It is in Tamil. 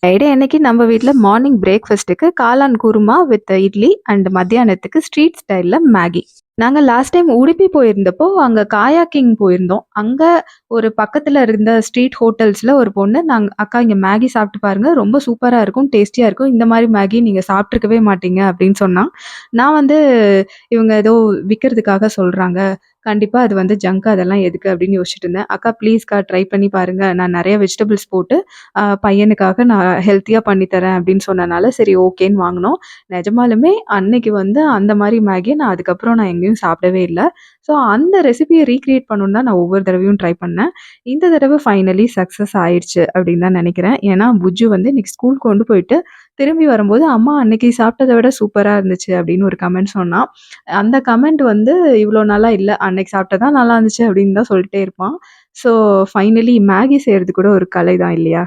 ஃப்ரைடே அன்னைக்கு நம்ம வீட்ல மார்னிங் பிரேக்ஃபாஸ்ட்டுக்கு காளான் குருமா வித் இட்லி அண்ட் மத்தியானத்துக்கு ஸ்ட்ரீட் ஸ்டைல்ல மேகி. நாங்க லாஸ்ட் டைம் உடுப்பி போயிருந்தப்போ, அங்க காயாக்கிங் போயிருந்தோம். அங்க ஒரு பக்கத்துல இருந்த ஸ்ட்ரீட் ஹோட்டல்ஸ்ல ஒரு பொண்ணு, "அக்கா இங்க மேகி சாப்பிட்டு பாருங்க. ரொம்ப சூப்பரா இருக்கும். டேஸ்டியா இருக்கும். இந்த மாரி மேகி நீங்க சாப்பிட்டுருக்கவே மாட்டீங்க" அப்படின்னு சொன்னா. நான் வந்து இவங்க ஏதோ விக்கிறதுக்காக சொல்றாங்க. கண்டிப்பா அது வந்து ஜங்க் அதெல்லாம் எதுக்கு அப்படின்னு யோசிச்சுட்டு இருந்தேன். "அக்கா ப்ளீஸ்க்கா ட்ரை பண்ணி பாருங்க. நான் நெறைய வெஜிடபிள்ஸ் போட்டு பையனுக்காக நான் ஹெல்த்தியா பண்ணி தரேன்" அப்படின்னு சொன்னனால, சரி ஓகேன்னு வாங்குனோம். நெஜமாலுமே அன்னைக்கு வந்து அந்த மாரி மேகிய நான் அதுக்கப்புறம் எங்கேயும் சாப்பிடவே இல்ல. ஸோ அந்த ரெசிபிய ரீகிரியேட் பண்ணணும்னு தான் நான் ஒவ்வொரு தடவையும் ட்ரை பண்ணேன். இந்த தடவ ஃபைனலி சக்சஸ் ஆயிருச்சு அப்படின்னு தான் நெனைக்கிறேன். ஏன்னா புஜ்ஜு வந்து இன்னைக்கு ஸ்கூல் கொண்டு போயிட்டு, திரும்பி வரும்போது, "அம்மா அன்னைக்கு சாப்பிட்டத விட சூப்பரா இருந்துச்சு" அப்படின்னு ஒரு கமெண்ட் சொன்னான். அந்த கமெண்ட் வந்து இவ்ளோ நாளா இல்ல. "அன்னைக்கு சாப்பிட்டது தான் நல்லா இருந்துச்சு" அப்படின்னு தான் சொல்லிட்டே இருப்பான். ஸோ ஃபைனலி மேகி செய்றது கூட ஒரு கலை தான் இல்லையா?